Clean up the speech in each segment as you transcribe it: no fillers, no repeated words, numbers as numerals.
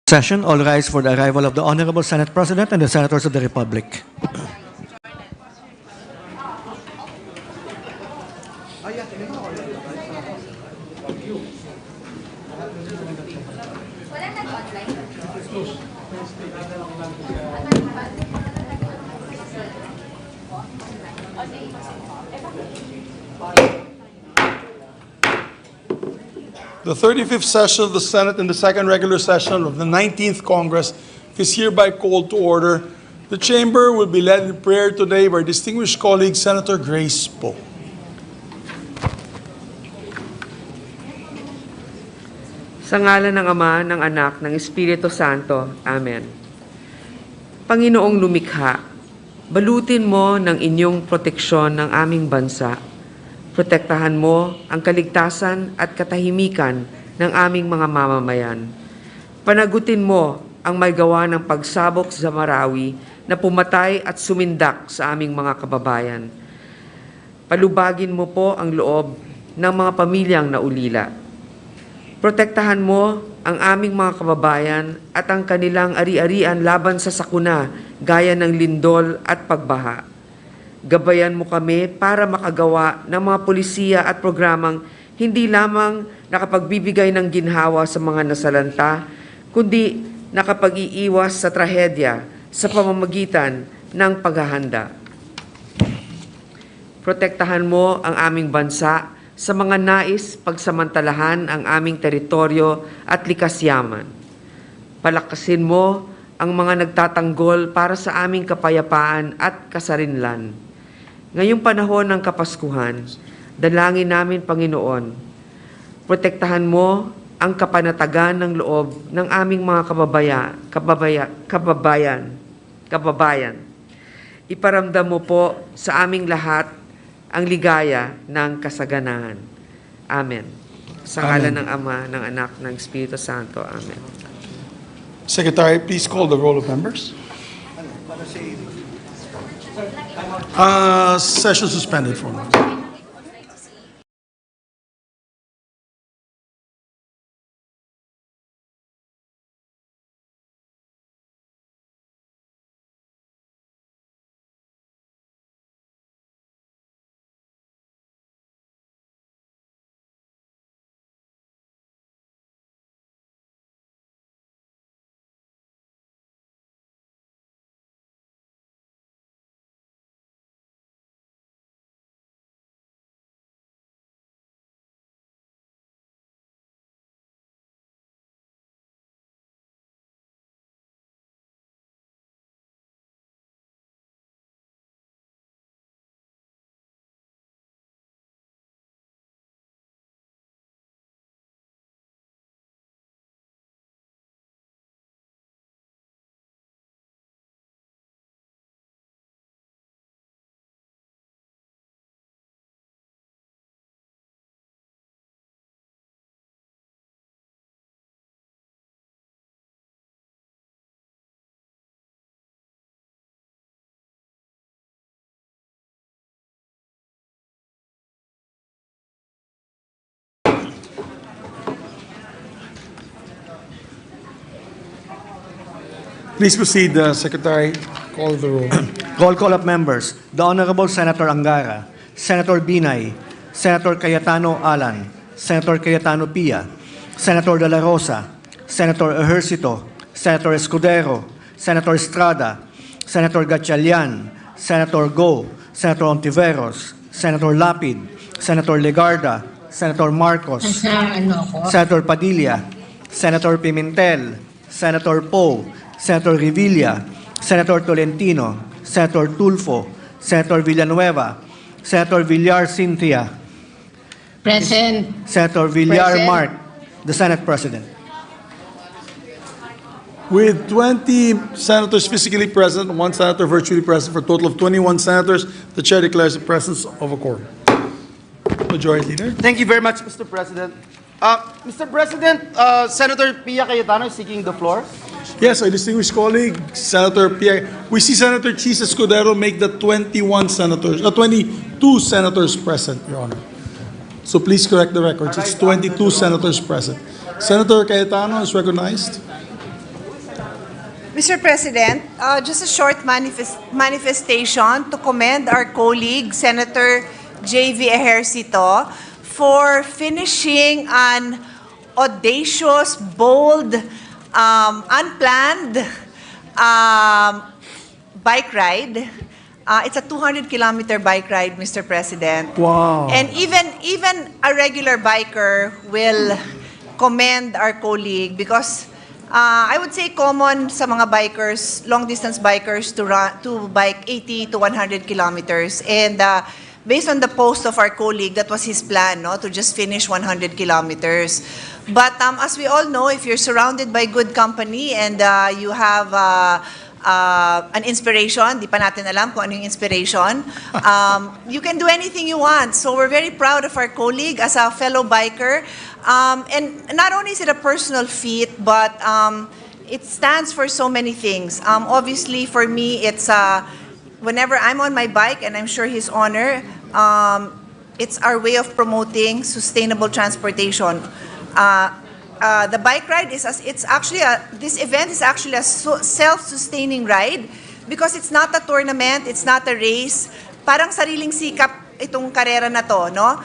Session, all rise for the arrival of the Honorable Senate President and the Senators of the Republic. The 35th session of the Senate and the second regular session of the 19th Congress is hereby called to order. The chamber will be led in prayer today by distinguished colleague Senator Grace Poe. Sa ngalan ng Ama, ng Anak, ng Espiritu Santo. Amen. Panginoong lumikha, balutin mo ng inyong proteksyon ng aming bansa. Protektahan mo ang kaligtasan at katahimikan ng aming mga mamamayan. Panagutin mo ang may gawa ng pagsabog sa Marawi na pumatay at sumindak sa aming mga kababayan. Palubagin mo po ang loob ng mga pamilyang naulila. Protektahan mo ang aming mga kababayan at ang kanilang ari-arian laban sa sakuna gaya ng lindol at pagbaha. Gabayan mo kami para makagawa ng mga polisiya at programang hindi lamang nakapagbibigay ng ginhawa sa mga nasalanta, kundi nakapag-iiwas sa trahedya sa pamamagitan ng paghahanda. Protektahan mo ang aming bansa sa mga nais pagsamantalahan ang aming teritoryo at likas yaman. Palakasin mo ang mga nagtatanggol para sa aming kapayapaan at kasarinlan. Ngayong panahon ng Kapaskuhan, dalangin namin, Panginoon, protektahan mo ang kapanatagan ng loob ng aming mga kababayan. Iparamdam mo po sa aming lahat ang ligaya ng kasaganahan. Amen. Sa ngalan ng Ama, ng Anak, ng Espiritu Santo. Amen. Secretary, please call the roll of members. Session suspended for a moment. Please proceed, Secretary. Call the roll. Roll call of members. The Honorable Senator Angara, Senator Binay, Senator Cayetano Alan, Senator Cayetano Pia, Senator De La Rosa, Senator Ejercito, Senator Escudero, Senator Estrada, Senator Gatchalian, Senator Go, Senator Ontiveros, Senator Lapid, Senator Legarda, Senator Marcos, Senator Padilla, Senator Pimentel, Senator Poe, Senator Revilla, Senator Tolentino, Senator Tulfo, Senator Villanueva, Senator Villar Cynthia, Present. Senator Villar Present. Mark, the Senate President. With 20 senators physically present, one senator virtually present, for a total of 21 senators, the chair declares the presence of a quorum. Majority Leader. Thank you very much, Mr. President. Mr. President, Senator Pia Cayetano is seeking the floor. Yes, our distinguished colleague, Senator Pierre. We see Senator Chis Escudero make the 22 senators present, Your Honor. So please correct the records. It's 22 senators present. Senator Cayetano is recognized. Mr. President, just a short manifestation to commend our colleague, Senator J.V. Ejercito, for finishing an audacious, bold, unplanned bike ride. It's a 200-kilometer bike ride, Mr. President. Wow. And even a regular biker will commend our colleague because I would say common sa mga bikers, long-distance bikers, to bike 80 to 100 kilometers. And based on the post of our colleague, that was his plan, no, to just finish 100 kilometers. But as we all know, if you're surrounded by good company and you have an inspiration, di pa natin alam kung ano yung inspiration, you can do anything you want. So we're very proud of our colleague as a fellow biker. And not only is it a personal feat, but it stands for so many things. Obviously, for me, it's whenever I'm on my bike, and I'm sure His Honor, it's our way of promoting sustainable transportation. The bike ride is this event is actually a self-sustaining ride because it's not a tournament, it's not a race. Parang sariling sikap itong karera na to, no?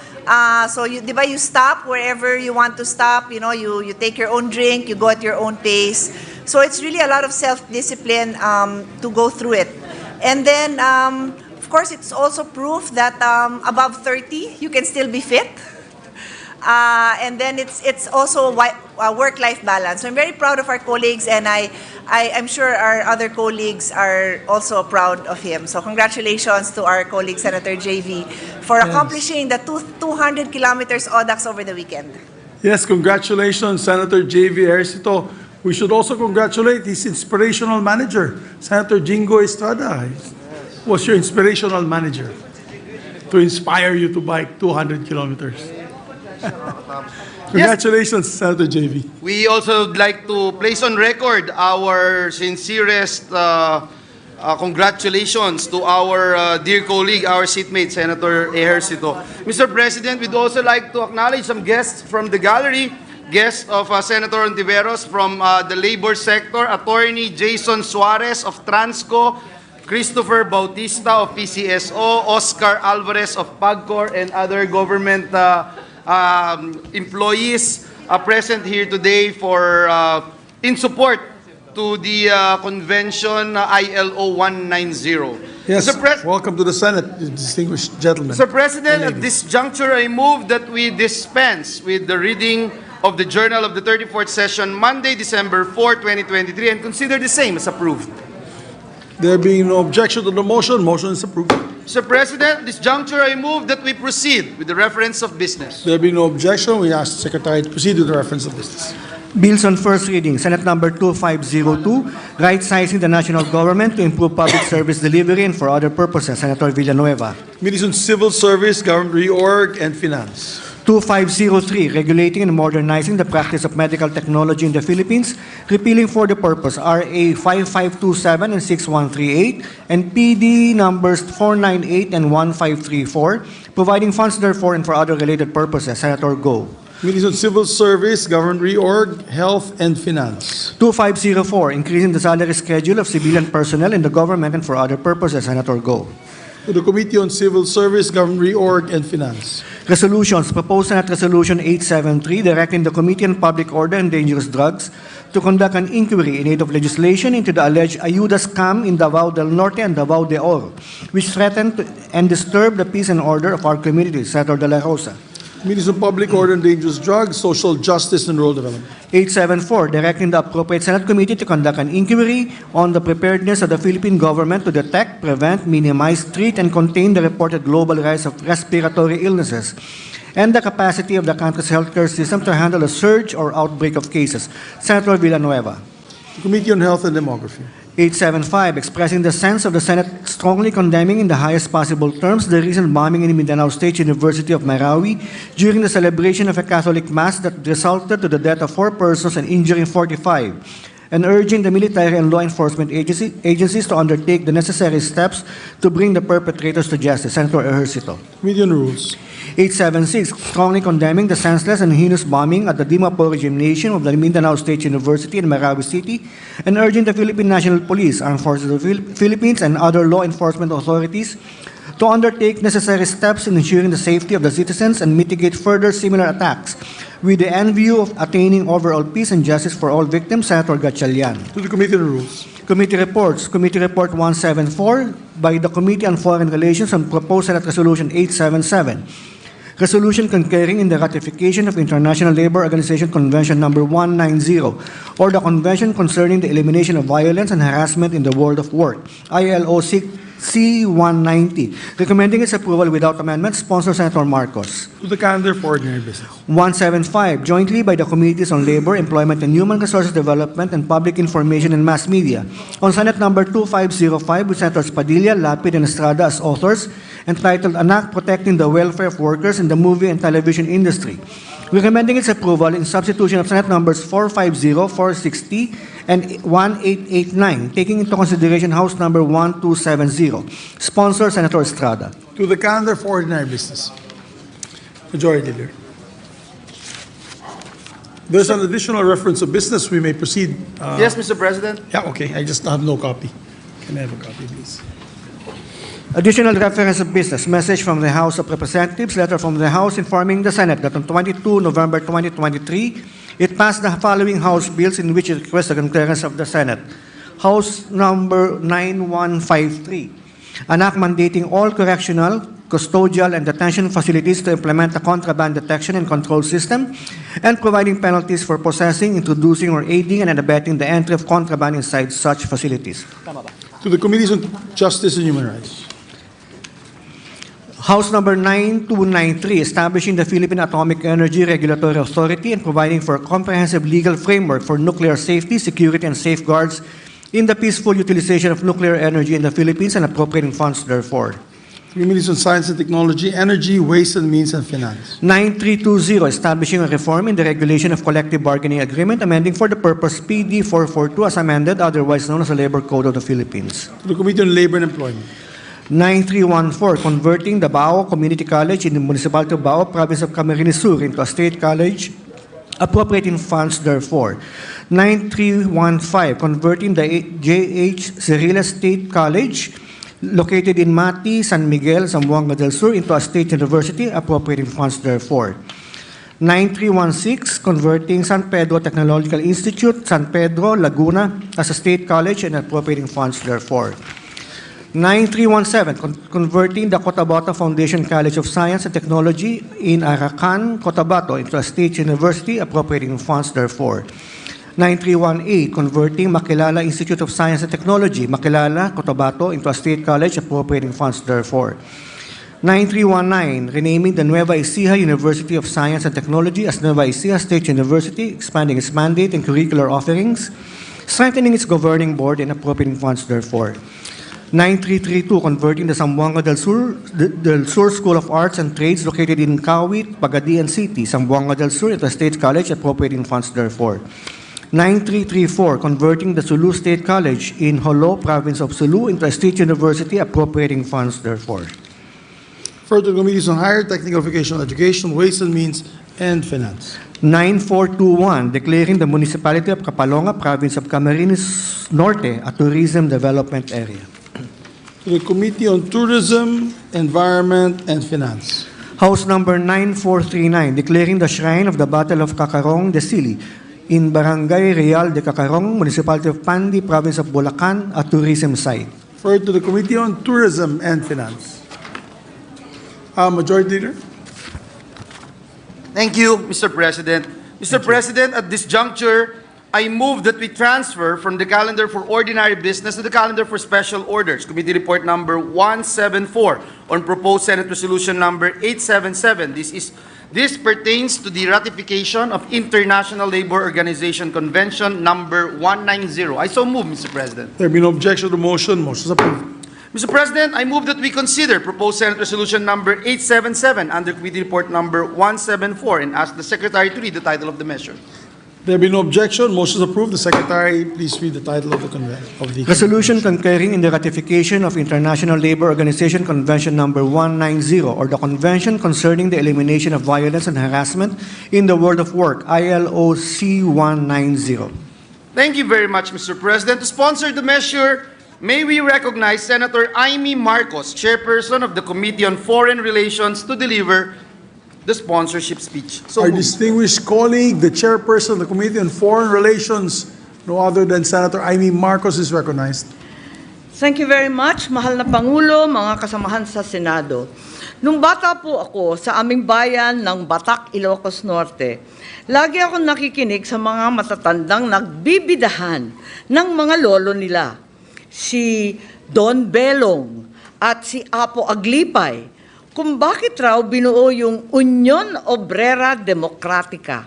So you, di ba, you stop wherever you want to stop, you know, you take your own drink, you go at your own pace. So it's really a lot of self-discipline to go through it. And then, of course, it's also proof that above 30, you can still be fit. And then it's also a work-life balance. So I'm very proud of our colleagues, and I'm sure our other colleagues are also proud of him. So congratulations to our colleague, Senator JV, for accomplishing the 200 kilometers ODAX over the weekend. Yes, congratulations, Senator J.V. Ejercito. We should also congratulate his inspirational manager, Senator Jingo Estrada. Was your inspirational manager to inspire you to bike 200 kilometers? Congratulations, Senator JV. We also would like to place on record our sincerest congratulations to our dear colleague, our seatmate, Senator Ejercito. Mr. President, we'd also like to acknowledge some guests from the gallery. Guests of Senator Ontiveros from the labor sector, Attorney Jason Suarez of Transco, Christopher Bautista of PCSO, Oscar Alvarez of PAGCOR, and other government employees present here today for in support to the convention ILO 190. Yes, welcome to the Senate, distinguished gentlemen. Mr. President, at this juncture, I move that we dispense with the reading of the Journal of the 34th Session, Monday, December 4, 2023, and consider the same as approved. There being no objection to the motion, motion is approved. Mr. President, at this juncture, I move that we proceed with the reference of business. There being no objection, we ask the Secretary to proceed with the reference of business. Bills on first reading, Senate number 2502, right-sizing the national government to improve public service delivery and for other purposes, Senator Villanueva. Committees on Civil Service, Government Reorg, and Finance. 2503, regulating and modernizing the practice of medical technology in the Philippines, repealing for the purpose RA 5527 and 6138, and PD numbers 498 and 1534, providing funds therefore and for other related purposes, Senator Go. Committees on Civil Service, Government Reorg, Health, and Finance. 2504, increasing the salary schedule of civilian personnel in the government and for other purposes, Senator Go. To the Committee on Civil Service, Government Reorg, and Finance. Resolutions. Proposed Senate Resolution 873, directing the Committee on Public Order and Dangerous Drugs to conduct an inquiry in aid of legislation into the alleged Ayuda scam in Davao del Norte and Davao de Oro, which threatened and disturbed the peace and order of our communities, Senator De La Rosa. Committees on Public Order and Dangerous Drugs, Social Justice, and Rural Development. 874, directing the appropriate Senate committee to conduct an inquiry on the preparedness of the Philippine government to detect, prevent, minimize, treat, and contain the reported global rise of respiratory illnesses and the capacity of the country's healthcare system to handle a surge or outbreak of cases. Senator Villanueva. The Committee on Health and Demography. 875, expressing the sense of the Senate strongly condemning in the highest possible terms the recent bombing in Mindanao State University of Marawi during the celebration of a Catholic Mass that resulted to the death of 4 persons and injuring 45. and urging the military and law enforcement agencies to undertake the necessary steps to bring the perpetrators to justice. Senator Ejercito. Committee on Rules. 876, strongly condemning the senseless and heinous bombing at the Dimapur Gymnasium of the Mindanao State University in Marawi City, and urging the Philippine National Police, Armed Forces of the Philippines, and other law enforcement authorities to undertake necessary steps in ensuring the safety of the citizens and mitigate further similar attacks, with the end view of attaining overall peace and justice for all victims. Senator Gatchalian. To the Committee on Rules. Committee reports. Committee Report 174 by the Committee on Foreign Relations on proposed Senate Resolution 877. Resolution concurring in the ratification of International Labour Organization Convention Number 190, or the Convention concerning the elimination of violence and harassment in the world of work, ILO C-190, recommending its approval without amendment. Sponsor Senator Marcos. To the calendar for ordinary business. 175, jointly by the Committees on Labor, Employment and Human Resources Development and Public Information and Mass Media, on Senate Number 2505 with Senators Padilla, Lapid, and Estrada as authors, entitled An Act Protecting the Welfare of Workers in the Movie and Television Industry, recommending its approval in substitution of Senate Numbers 450, 460, and 1889, taking into consideration House Number 1270. Sponsor Senator Estrada. To the calendar for ordinary business. Majority Leader. There's an additional reference of business. We may proceed. Yes, Mr. President. Yeah, okay. I just have no copy. Can I have a copy, please? Additional reference of business. Message from the House of Representatives. Letter from the House informing the Senate that on 22 November 2023, it passed the following House bills in which it requests the concurrence of the Senate. House Number 9153. An act mandating all correctional, custodial, and detention facilities to implement a contraband detection and control system, and providing penalties for possessing, introducing, or aiding and abetting the entry of contraband inside such facilities. To the Committees on Justice and Human Rights. House Number 9293, establishing the Philippine Atomic Energy Regulatory Authority and providing for a comprehensive legal framework for nuclear safety, security, and safeguards in the peaceful utilization of nuclear energy in the Philippines and appropriating funds therefore. Committees on Science and Technology, Energy, Ways and Means, and Finance. 9320, establishing a reform in the regulation of collective bargaining agreement, amending for the purpose PD 442 as amended, otherwise known as the Labor Code of the Philippines. To the Committee on Labor and Employment. 9314, converting the Bao Community College in the Municipality of Bao, Province of Camarines Sur into a state college, appropriating funds therefore. 9315, converting the J.H. Ciriles State College, located in Mati, San Miguel, Zamboanga del Sur, into a state university, appropriating funds therefore. 9316, converting San Pedro Technological Institute, San Pedro, Laguna, as a state college and appropriating funds therefore. 9317, converting the Cotabato Foundation College of Science and Technology in Aracan, Cotabato, into a state university, appropriating funds therefore. 9318, converting Makilala Institute of Science and Technology, Makilala, Cotabato, into a state college, appropriating funds therefore. 9319, renaming the Nueva Ecija University of Science and Technology as Nueva Ecija State University, expanding its mandate and curricular offerings, strengthening its governing board, and appropriating funds therefore. 9332, converting the Zamboanga del Sur School of Arts and Trades located in Kawit, Pagadian City, Zamboanga del Sur, into a state college, appropriating funds therefore. 9334, converting the Sulu State College in Jolo, Province of Sulu, into a state university, appropriating funds therefore. Further Committees on Higher Technical Vocational Education, Ways and Means, and Finance. 9421, declaring the Municipality of Capalonga, Province of Camarines Norte, a tourism development area. To the Committee on Tourism, Environment, and Finance. House Number 9439, declaring the Shrine of the Battle of Cacarong de Sili in Barangay Real de Cacarong, Municipality of Pandi, Province of Bulacan, a tourism site. Referred to the Committee on Tourism and Finance. Majority Leader. Thank you, Mr. President. Mr. President, at this juncture, I move that we transfer from the calendar for ordinary business to the calendar for special orders. Committee Report Number 174 on proposed Senate Resolution Number 877. This pertains to the ratification of International Labour Organization Convention Number 190. I so move, Mr. President. There be no objection to the motion. Motion is approved. Mr. President, I move that we consider proposed Senate Resolution Number 877 under Committee Report Number 174 and ask the Secretary to read the title of the measure. There be no objection. Motion is approved. The Secretary, please read the title of the Resolution concurring in the ratification of International Labor Organization Convention Number 190, or the Convention Concerning the Elimination of Violence and Harassment in the World of Work, ILO C-190. Thank you very much, Mr. President. To sponsor the measure, may we recognize Senator Amy Marcos, Chairperson of the Committee on Foreign Relations, to deliver the sponsorship speech. So Our moved. distinguished colleague, the Chairperson of the Committee on Foreign Relations, no other than Senator Amy Marcos, is recognized. Thank you very much, mahal na Pangulo, mga kasamahan sa Senado. Nung bata po ako sa aming bayan ng Batak, Ilocos Norte, lagi akong nakikinig sa mga matatandang nagbibidahan ng mga lolo nila. Si Don Belong at si Apo Aglipay, kung bakit raw binuo yung Union Obrera Democratica.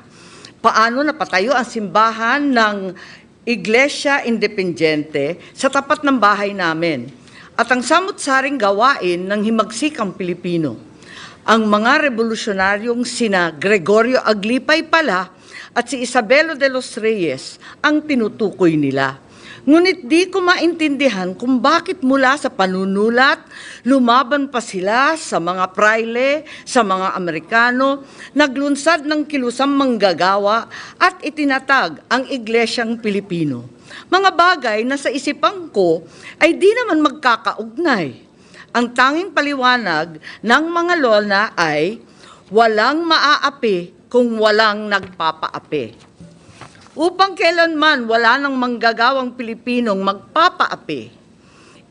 Paano napatayo ang simbahan ng Iglesia Independiente sa tapat ng bahay namin. At ang samut-saring gawain ng himagsikang Pilipino. Ang mga revolusyonaryong sina Gregorio Aglipay pala at si Isabelo de los Reyes ang tinutukoy nila. Ngunit di ko maintindihan kung bakit mula sa panunulat, lumaban pa sila sa mga praile, sa mga Amerikano, naglunsad ng kilusang manggagawa at itinatag ang Iglesyang Pilipino. Mga bagay na sa isipan ko ay di naman magkakaugnay. Ang tanging paliwanag ng mga lola ay walang maaapi kung walang nagpapaapi. Upang kailanman wala nang manggagawang Pilipinong magpapaapi,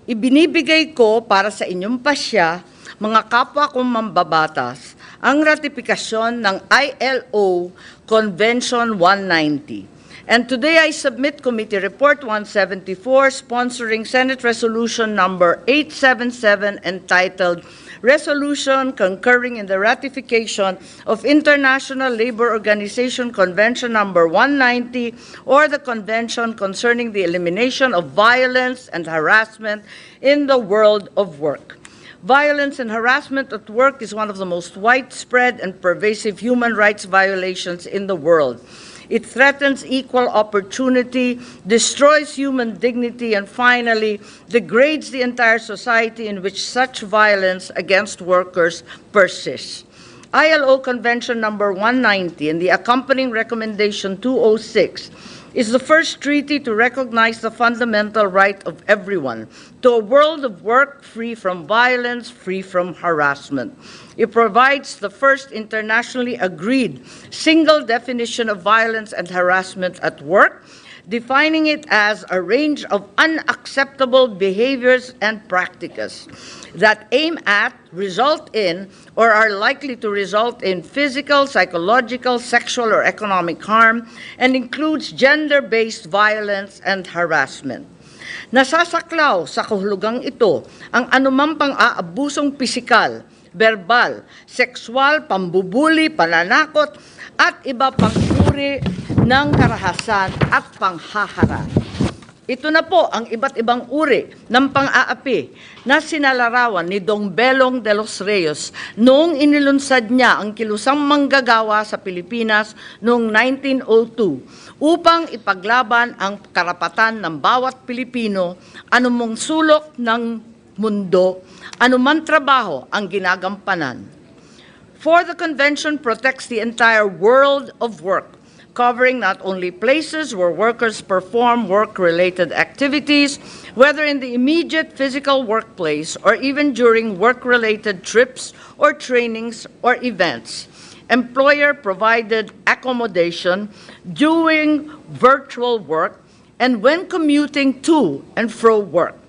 ibinibigay ko para sa inyong pasya, mga kapwa kong mambabatas, ang ratifikasyon ng ILO Convention 190. And today I submit Committee Report 174 sponsoring Senate Resolution number 877 entitled Resolution concurring in the ratification of International Labor Organization Convention number 190 or the Convention concerning the elimination of violence and harassment in the world of work. Violence and harassment at work is one of the most widespread and pervasive human rights violations in the world. It threatens equal opportunity, destroys human dignity, and finally degrades the entire society in which such violence against workers persists. ILO Convention number 190 and the accompanying recommendation 206 is the first treaty to recognize the fundamental right of everyone to a world of work free from violence, free from harassment. It provides the first internationally agreed single definition of violence and harassment at work, defining it as a range of unacceptable behaviors and practices that aim at, result in, or are likely to result in physical, psychological, sexual, or economic harm, and includes gender-based violence and harassment. Nasasaklaw sa kahulugang ito ang anumang pang-aabusong pisikal, verbal, sexual, pambubuli, pananakot, at iba pang uri ng karahasan at panghaharang. Ito na po ang iba't ibang uri ng pang-aapi na sinalarawan ni Dong Belong de los Reyes noong inilunsad niya ang kilusang manggagawa sa Pilipinas noong 1902 upang ipaglaban ang karapatan ng bawat Pilipino anumang sulok ng mundo, anuman trabaho ang ginagampanan. For the Convention protects the entire world of work, covering not only places where workers perform work-related activities, whether in the immediate physical workplace or even during work-related trips or trainings or events. Employer-provided accommodation during virtual work and when commuting to and fro work.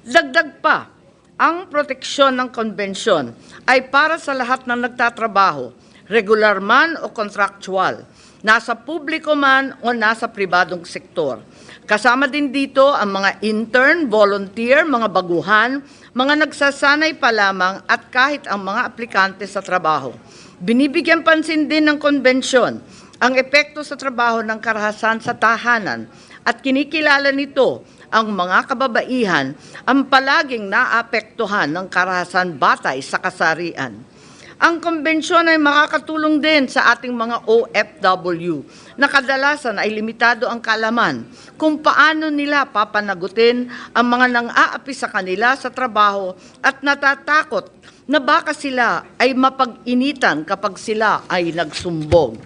Dagdag pa, ang proteksyon ng konbensyon ay para sa lahat ng nagtatrabaho, regular man o contractual, nasa publiko man o nasa pribadong sektor. Kasama din dito ang mga intern, volunteer, mga baguhan, mga nagsasanay pa lamang at kahit ang mga aplikante sa trabaho. Binibigyan pansin din ng konbensyon ang epekto sa trabaho ng karahasan sa tahanan at kinikilala nito ang mga kababaihan ang palaging naapektuhan ng karahasan batay sa kasarian. Ang konbensyon ay makakatulong din sa ating mga OFW na kadalasan ay limitado ang kaalaman kung paano nila papanagutin ang mga nang-aapi sa kanila sa trabaho at natatakot na baka sila ay mapag-initan kapag sila ay nagsumbong.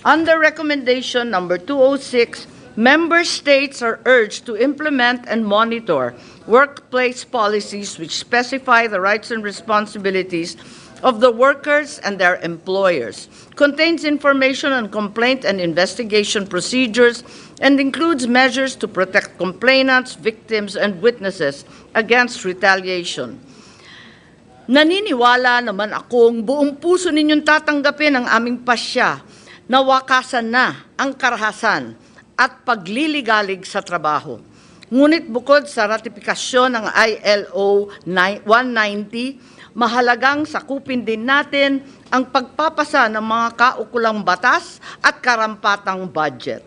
Under recommendation number 206, member states are urged to implement and monitor workplace policies which specify the rights and responsibilities of the workers and their employers, contains information on complaint and investigation procedures, and includes measures to protect complainants, victims, and witnesses against retaliation. Naniniwala naman akong buong puso ninyong tatanggapin ang aming pasya na wakasan na ang karahasan at pagliligalig sa trabaho. Ngunit bukod sa ratifikasyon ng ILO 190, mahalagang sakupin din natin ang pagpapasa ng mga kaukulang batas at karampatang budget.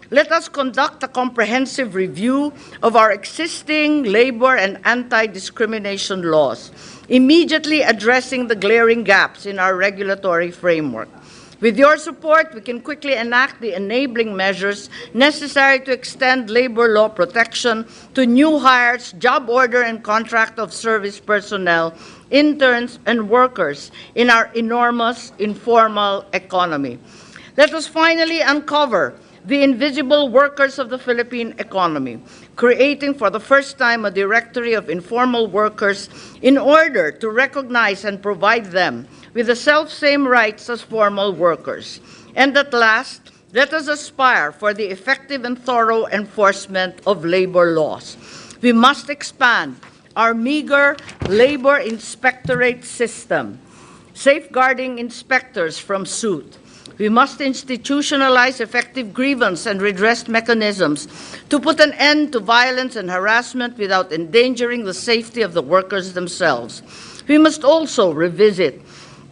Let us conduct a comprehensive review of our existing labor and anti-discrimination laws, immediately addressing the glaring gaps in our regulatory framework. With your support, we can quickly enact the enabling measures necessary to extend labor law protection to new hires, job order and contract of service personnel, interns, and workers in our enormous informal economy. Let us finally uncover the invisible workers of the Philippine economy, creating for the first time a directory of informal workers in order to recognize and provide them with the self-same rights as formal workers. And at last, let us aspire for the effective and thorough enforcement of labor laws. We must expand our meager labor inspectorate system, safeguarding inspectors from suit. We must institutionalize effective grievance and redress mechanisms to put an end to violence and harassment without endangering the safety of the workers themselves. We must also revisit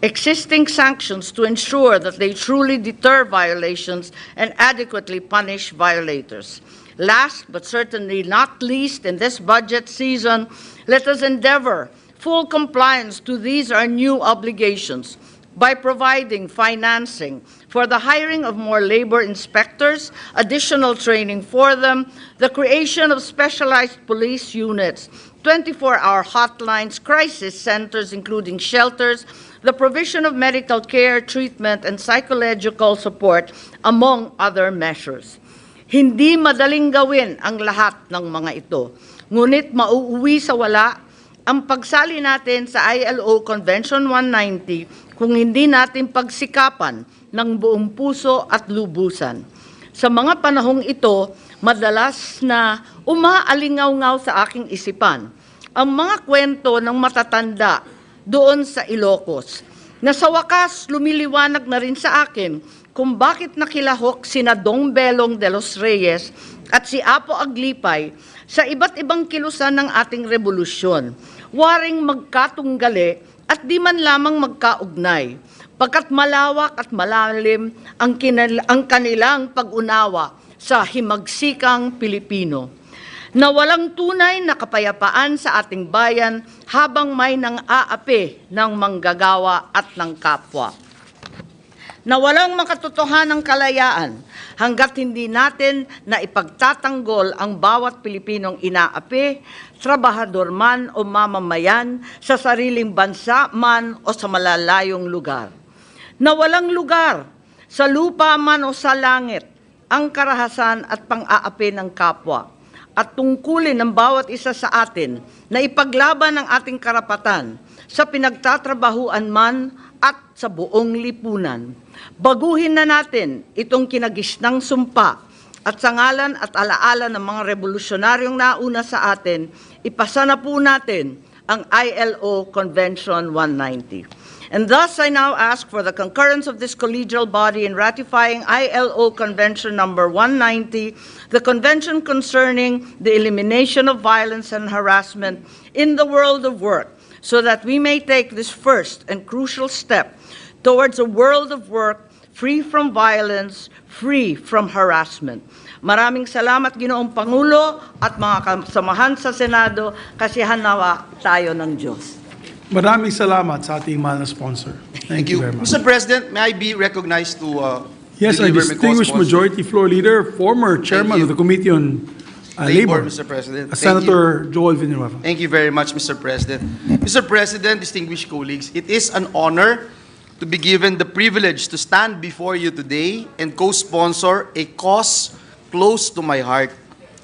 existing sanctions to ensure that they truly deter violations and adequately punish violators. Last but certainly not least, in this budget season, let us endeavor full compliance to these our new obligations by providing financing for the hiring of more labor inspectors, additional training for them, the creation of specialized police units, 24-hour hotlines, crisis centers, including shelters, the provision of medical care, treatment, and psychological support, among other measures. Hindi madaling gawin ang lahat ng mga ito, ngunit mauuwi sa wala ang pagsali natin sa ILO Convention 190 kung hindi natin pagsikapan ng buong puso at lubusan. Sa mga panahong ito, madalas na umaalingaw-ngaw sa aking isipan ang mga kwento ng matatanda doon sa Ilocos, na sa wakas lumiliwanag na rin sa akin kung bakit nakilahok sina Dong Belong de los Reyes at si Apo Aglipay sa iba't ibang kilusan ng ating revolusyon, waring magkatunggali at di man lamang magkaugnay, pagkat malawak at malalim ang kanilang pag-unawa sa himagsikang Pilipino, na walang tunay na kapayapaan sa ating bayan habang may nang-aapi ng manggagawa at ng kapwa. Na walang makatotohanang kalayaan hanggat hindi natin na ipagtatanggol ang bawat Pilipinong inaapi, trabahador man o mamamayan, sa sariling bansa man o sa malalayong lugar. Na walang lugar, sa lupa man o sa langit, ang karahasan at pang-aapi ng kapwa, at tungkulin ng bawat isa sa atin na ipaglaban ang ating karapatan sa pinagtatrabahuan man at sa buong lipunan. Baguhin na natin itong kinagisnang sumpa at sa ngalan at alaala ng mga revolusyonaryong nauna sa atin, ipasa na po natin ang ILO Convention 190. And thus, I now ask for the concurrence of this collegial body in ratifying ILO Convention number 190, the convention concerning the elimination of violence and harassment in the world of work, so that we may take this first and crucial step towards a world of work free from violence, free from harassment. Maraming salamat, Ginoong Pangulo at mga kasamahan sa Senado, kasihan nawa tayo ng Diyos. Maraming salamat sa ating mahal na sponsor. Thank you very much. Mr. President, may I be recognized to Yes, our deliver my distinguished co-sponsor? Majority Floor Leader, former Chairman you. of the Committee on Labor, Mr. President. Thank Senator Joel Villanueva. Thank you very much, Mr. President. Mr. President, distinguished colleagues, it is an honor to be given the privilege to stand before you today and co-sponsor a cause close to my heart,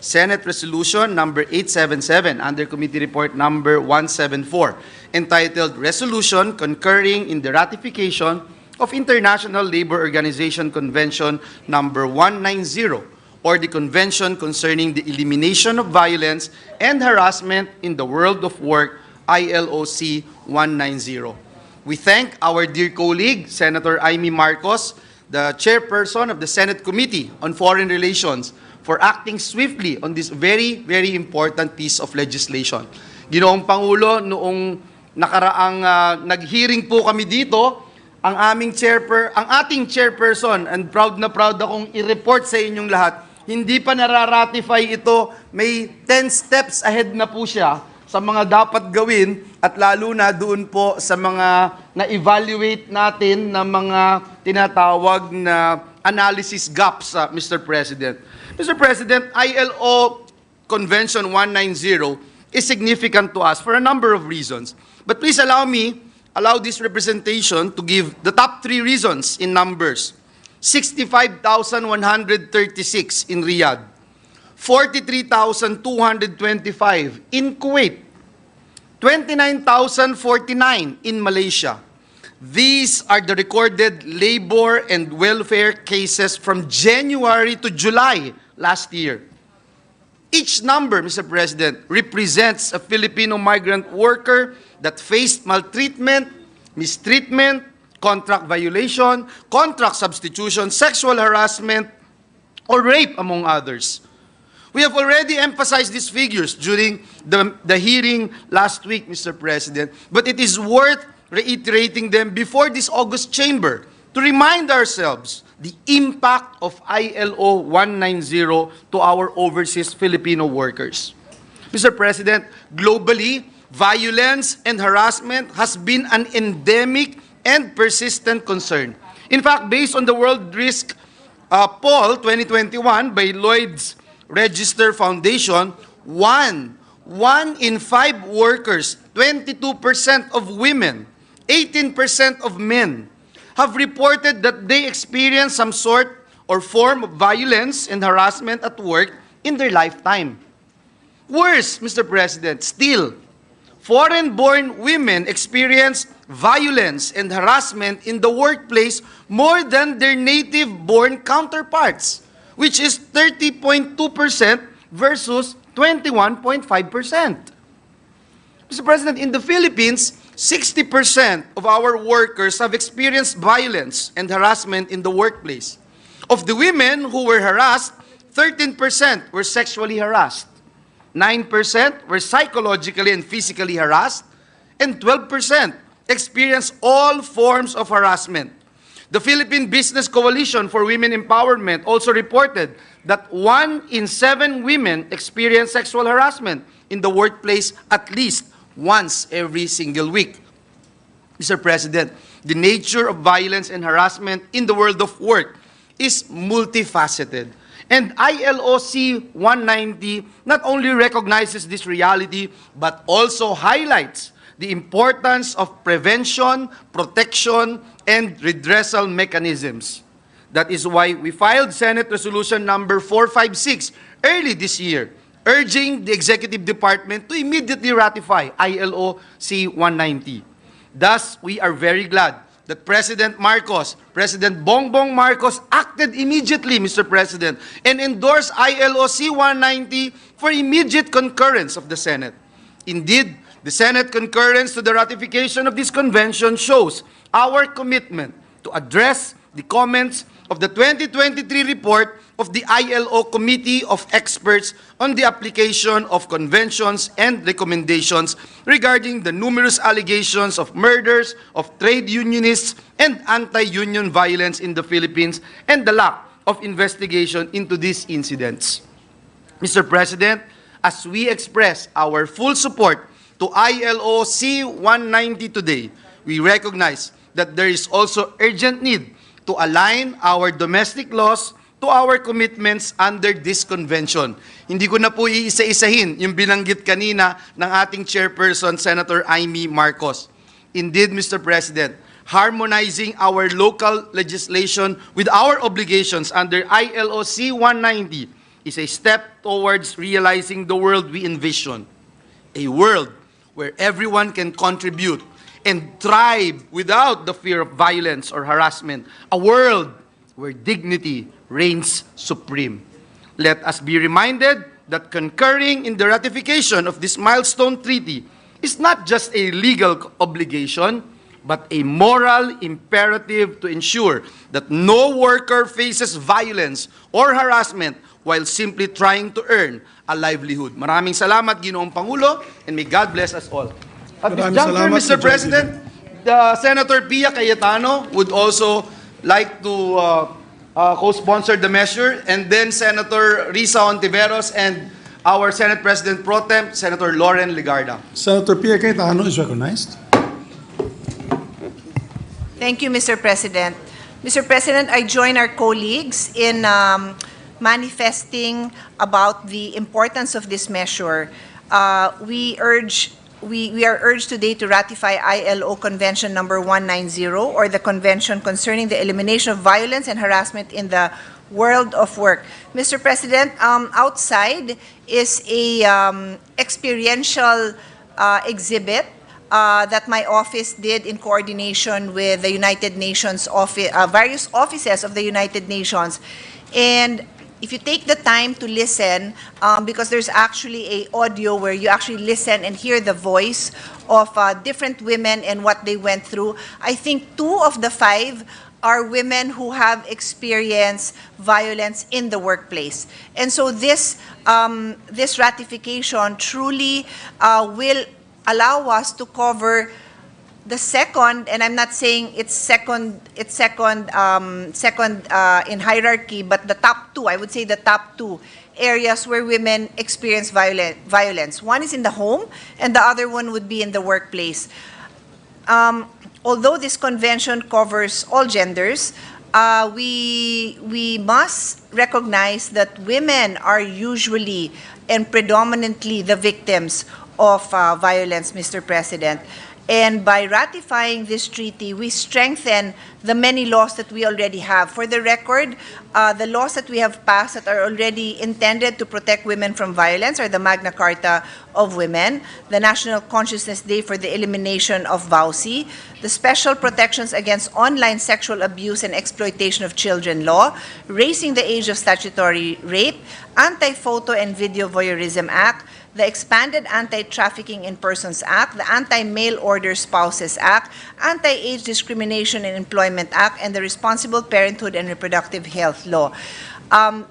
Senate Resolution number 877 under Committee Report number 174, entitled Resolution Concurring in the Ratification of International Labor Organization Convention number 190, or the Convention Concerning the Elimination of Violence and Harassment in the World of Work, ILOC 190. We thank our dear colleague, Senator Amy Marcos, the chairperson of the Senate Committee on Foreign Relations, for acting swiftly on this very, very important piece of legislation. Ginoong Pangulo, noong nakaraang nag-hearing po kami dito, ang ating chairperson, and proud na proud akong i-report sa inyong lahat, hindi pa nararatify ito, may 10 steps ahead na po siya sa mga dapat gawin at lalo na doon po sa mga na-evaluate natin na mga tinatawag na analysis gaps, Mr. President. Mr. President, ILO Convention 190 is significant to us for a number of reasons. But please allow this representation to give the top 3 reasons in numbers. 65,136 in Riyadh, 43,225 in Kuwait, 29,049 in Malaysia. These are the recorded labor and welfare cases from January to July last year. Each number, Mr. President, represents a Filipino migrant worker that faced maltreatment, mistreatment, contract violation, contract substitution, sexual harassment, or rape, among others. We have already emphasized these figures during the hearing last week, Mr. President, but it is worth reiterating them before this August chamber to remind ourselves the impact of ILO 190 to our overseas Filipino workers. Mr. President, globally, violence and harassment has been an endemic and persistent concern. In fact, based on the World Risk Poll 2021 by Lloyd's Register Foundation, one in 5 workers, 22% of women, 18% of men have reported that they experience some sort or form of violence and harassment at work in their lifetime. Worse, Mr. President, still, foreign-born women experience violence and harassment in the workplace more than their native-born counterparts, which is 30.2% versus 21.5%. Mr. President, in the Philippines, 60% of our workers have experienced violence and harassment in the workplace. Of the women who were harassed, 13% were sexually harassed, 9% were psychologically and physically harassed, and 12% experienced all forms of harassment. The Philippine Business Coalition for Women Empowerment also reported that 1 in 7 women experience sexual harassment in the workplace at least once every single week. Mr. President, the nature of violence and harassment in the world of work is multifaceted. And ILOC 190 not only recognizes this reality, but also highlights the importance of prevention, protection, and redressal mechanisms. That is why we filed Senate Resolution number 456 early this year, urging the Executive Department to immediately ratify ILOC 190. Thus, we are very glad that President Bongbong Marcos acted immediately, Mr. President, and endorsed ILOC 190 for immediate concurrence of the Senate. Indeed, the Senate concurrence to the ratification of this convention shows our commitment to address the comments of the 2023 report of the ILO Committee of Experts on the application of conventions and recommendations regarding the numerous allegations of murders of trade unionists and anti-union violence in the Philippines and the lack of investigation into these incidents. Mr. President, as we express our full support to ILO C-190 today, we recognize that there is also urgent need to align our domestic laws to our commitments under this convention. Hindi ko na po iisa-isahin yung binanggit kanina ng ating chairperson, Senator Amy Marcos. Indeed, Mr. President, harmonizing our local legislation with our obligations under ILO C-190 is a step towards realizing the world we envision. A world where everyone can contribute and thrive without the fear of violence or harassment. A world where dignity reigns supreme. Let us be reminded that concurring in the ratification of this milestone treaty is not just a legal obligation, but a moral imperative to ensure that no worker faces violence or harassment while simply trying to earn a livelihood. Maraming salamat, Ginoong Pangulo, and may God bless us all. At this Maraming juncture, salamat, Mr. Mr. President, Senator Pia Cayetano would also like to co-sponsor the measure, and then Senator Risa Ontiveros and our Senate President Pro Tem, Senator Lauren Legarda. Senator Pia Cayetano is recognized. Thank you, Mr. President. Mr. President, I join our colleagues in manifesting about the importance of this measure. We are urged today to ratify ILO Convention number 190, or the Convention concerning the elimination of violence and harassment in the world of work. Mr. President, outside is a experiential exhibit that my office did in coordination with the United Nations office, various offices of the United Nations. And if you take the time to listen, because there's actually a audio where you actually listen and hear the voice of different women and what they went through, I think 2 of the 5 are women who have experienced violence in the workplace. And so this ratification truly will allow us to cover the second, and I'm not saying it's second in hierarchy, but the top 2, I would say the top 2 areas where women experience violence. One is in the home, and the other one would be in the workplace. Although this convention covers all genders, we must recognize that women are usually and predominantly the victims of violence, Mr. President. And by ratifying this treaty, we strengthen the many laws that we already have. For the record, the laws that we have passed that are already intended to protect women from violence are the Magna Carta of Women, the National Consciousness Day for the Elimination of VAUSI, the Special Protections Against Online Sexual Abuse and Exploitation of Children Law, Raising the Age of Statutory Rape, Anti-Photo and Video Voyeurism Act, the Expanded Anti-Trafficking in Persons Act, the Anti-Mail Order Spouses Act, Anti-Age Discrimination in Employment Act, and the Responsible Parenthood and Reproductive Health Law.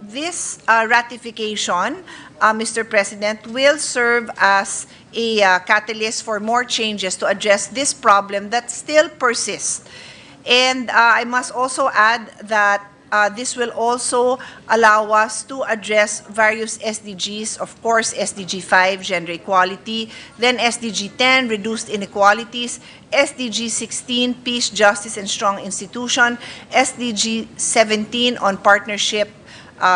This ratification, Mr. President, will serve as a catalyst for more changes to address this problem that still persists. And I must also add that this will also allow us to address various SDGs, of course, SDG 5, gender equality, then SDG 10, reduced inequalities, SDG 16, peace, justice, and strong institution, SDG 17 on partnership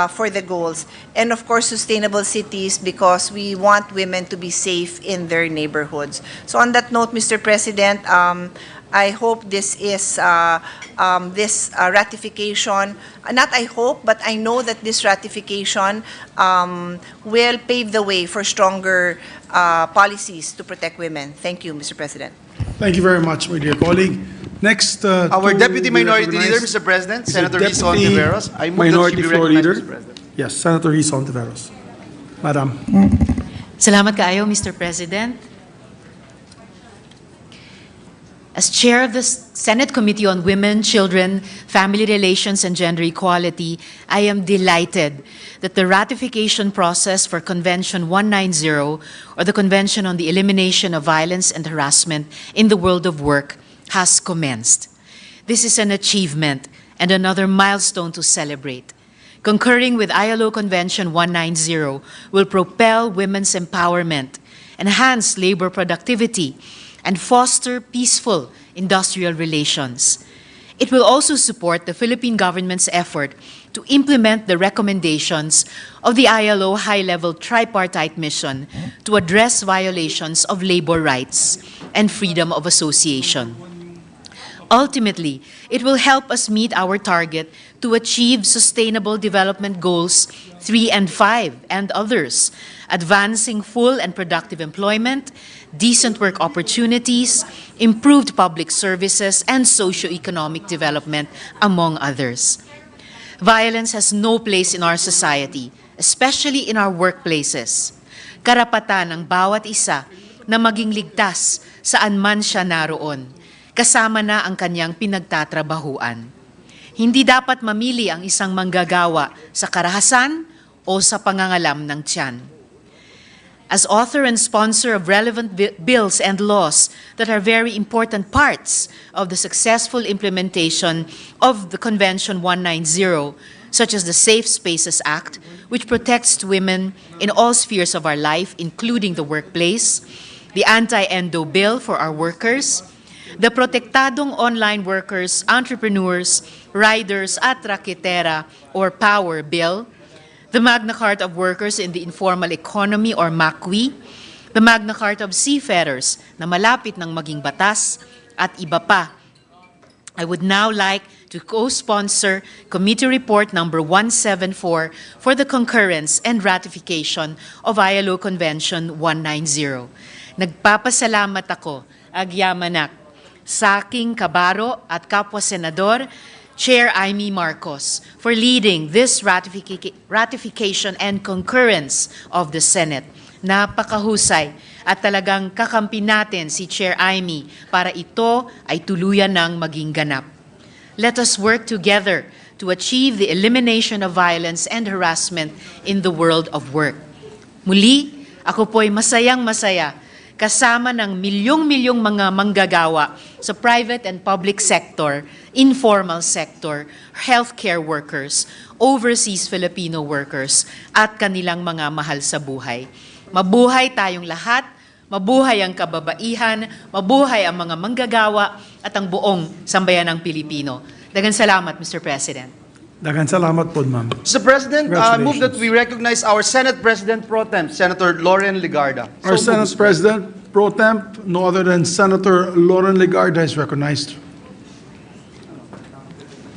for the goals, and of course, sustainable cities, because we want women to be safe in their neighborhoods. So on that note, Mr. President, I hope this is ratification, not I hope, but I know that this ratification will pave the way for stronger policies to protect women. Thank you, Mr. President. Thank you very much, my dear colleague. Next, Our to Deputy be Minority Leader, recognized Mr. President, is the Senator Risa Deputy Ontiveros. I move that she Minority be Floor recognized, Leader. Mr. President. Yes, Senator Risa Ontiveros. Madam. Salamat kaayo, Mr. President. As Chair of the Senate Committee on Women, Children, Family Relations, and Gender Equality, I am delighted that the ratification process for Convention 190, or the Convention on the Elimination of Violence and Harassment in the World of Work, has commenced. This is an achievement and another milestone to celebrate. Concurring with ILO Convention 190 will propel women's empowerment enhance labor productivity, and foster peaceful industrial relations. It will also support the Philippine government's effort to implement the recommendations of the ILO High-Level Tripartite Mission to address violations of labor rights and freedom of association. Ultimately, it will help us meet our target to achieve Sustainable Development Goals 3 and 5 and others, advancing full and productive employment, decent work opportunities, improved public services, and socio-economic development, among others. Violence has no place in our society, especially in our workplaces. Karapatan ng bawat isa na maging ligtas saan man siya naroon, kasama na ang kanyang pinagtatrabahuan. Hindi dapat mamili ang isang manggagawa sa karahasan o sa pangangalam ng tiyan. As author and sponsor of relevant bills and laws that are very important parts of the successful implementation of the Convention 190, such as the Safe Spaces Act, which protects women in all spheres of our life, including the workplace, the Anti-Endo Bill for our workers, the Protektadong Online Workers, Entrepreneurs, Riders at Raketera or Power Bill, the Magna Carta of Workers in the Informal Economy or MACWI, the Magna Carta of Seafarers na malapit ng maging batas, at iba pa. I would now like to co-sponsor Committee Report number 174 for the concurrence and ratification of ILO Convention 190. Nagpapasalamat ako, agyamanak, sa aking kabaro at kapwa senador, Chair Amy Marcos, for leading this ratification and concurrence of the Senate. Napakahusay at talagang kakampi natin si Chair Amy para ito ay tuluyan ng maging ganap. Let us work together to achieve the elimination of violence and harassment in the world of work. Muli, ako po'y masayang-masaya kasama ng milyong-milyong mga manggagawa sa private and public sector, informal sector, healthcare workers, overseas Filipino workers, at kanilang mga mahal sa buhay. Mabuhay tayong lahat, mabuhay ang kababaihan, mabuhay ang mga manggagawa at ang buong sambayanang Pilipino. Daghang salamat, Mr. President. Daghang salamat po, ma'am. Mr. President, I move that Congratulations. we recognize our Senate President Pro Tem, Senator Loren Legarda. Our So Senate moved, Mr. President Pro Temp, no other than Senator Loren Legarda is recognized.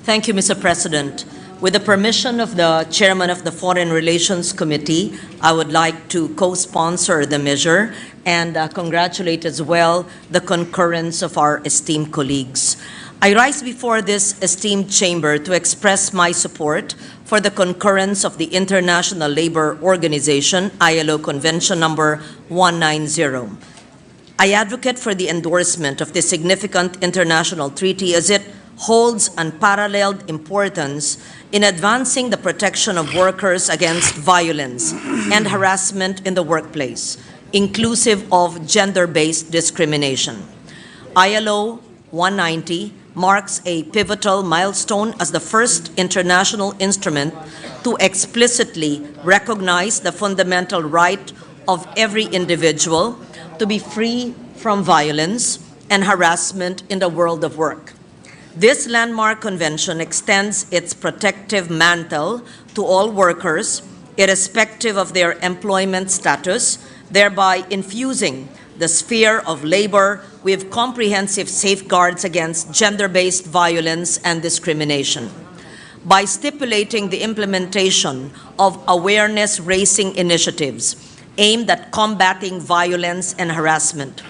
Thank you, Mr. President. With the permission of the Chairman of the Foreign Relations Committee, I would like to co-sponsor the measure and congratulate as well the concurrence of our esteemed colleagues. I rise before this esteemed chamber to express my support for the concurrence of the International Labour Organization, ILO Convention number 190. I advocate for the endorsement of this significant international treaty as it holds unparalleled importance in advancing the protection of workers against violence and harassment in the workplace, inclusive of gender-based discrimination. ILO 190 marks a pivotal milestone as the first international instrument to explicitly recognize the fundamental right of every individual to be free from violence and harassment in the world of work. This landmark convention extends its protective mantle to all workers, irrespective of their employment status, thereby infusing the sphere of labor with comprehensive safeguards against gender-based violence and discrimination. By stipulating the implementation of awareness-raising initiatives aimed at combating violence and harassment,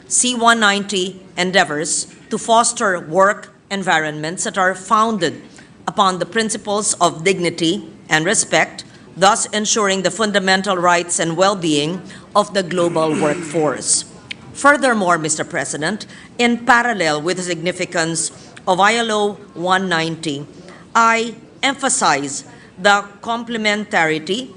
C-190 endeavors to foster work environments that are founded upon the principles of dignity and respect, thus ensuring the fundamental rights and well-being of the global workforce. Furthermore, Mr. President, in parallel with the significance of ILO 190, I emphasize the complementarity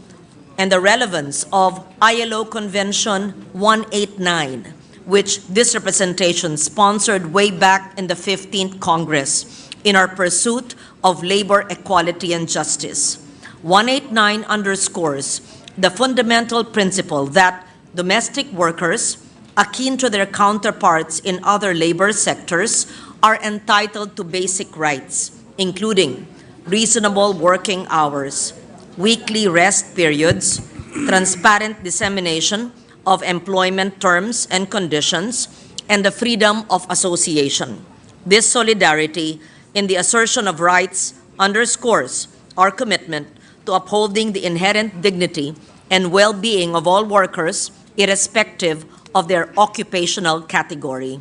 and the relevance of ILO Convention 189, which this representation sponsored way back in the 15th Congress in our pursuit of labor equality and justice. 189 underscores the fundamental principle that domestic workers, akin to their counterparts in other labor sectors, are entitled to basic rights, including reasonable working hours, weekly rest periods, transparent dissemination of employment terms and conditions, and the freedom of association. This solidarity in the assertion of rights underscores our commitment to upholding the inherent dignity and well-being of all workers, irrespective of their occupational category.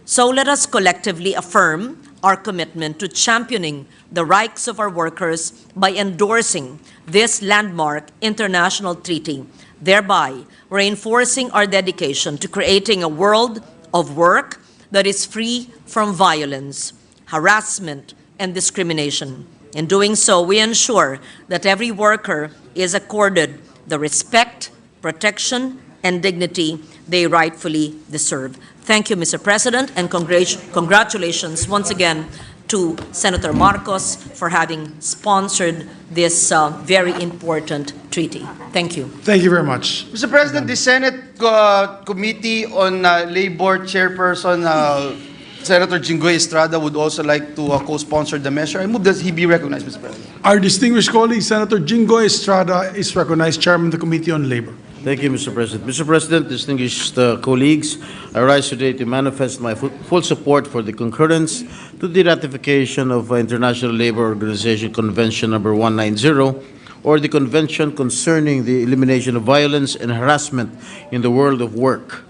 So let us collectively affirm our commitment to championing the rights of our workers by endorsing this landmark international treaty, thereby reinforcing our dedication to creating a world of work that is free from violence, harassment, and discrimination. In doing so, we ensure that every worker is accorded the respect, protection, and dignity they rightfully deserve. Thank you, Mr. President, and congratulations once again to Senator Marcos for having sponsored this very important treaty. Thank you. Thank you very much. Mr. President, the Senate Committee on Labor Chairperson Senator Jinggoy Estrada would also like to co-sponsor the measure. I move that he be recognized, Mr. President. Our distinguished colleague, Senator Jinggoy Estrada, is recognized, Chairman of the Committee on Labor. Thank you, Mr. President. Mr. President, distinguished colleagues, I rise today to manifest my full support for the concurrence to the ratification of International Labour Organization Convention number 190, or the Convention concerning the elimination of violence and harassment in the world of work.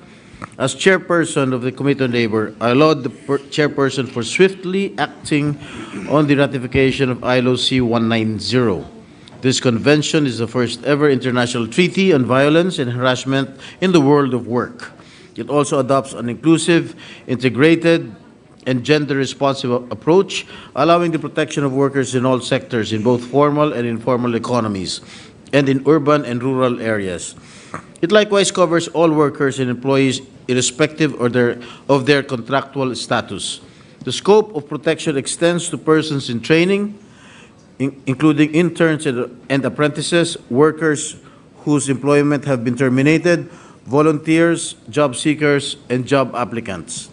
As chairperson of the Committee on Labor, I laud the chairperson for swiftly acting on the ratification of ILO C-190. This convention is the first ever international treaty on violence and harassment in the world of work. It also adopts an inclusive, integrated, and gender-responsive approach, allowing the protection of workers in all sectors, in both formal and informal economies, and in urban and rural areas. It likewise covers all workers and employees, irrespective of their contractual status. The scope of protection extends to persons in training, including interns and apprentices, workers whose employment have been terminated, volunteers, job seekers, and job applicants.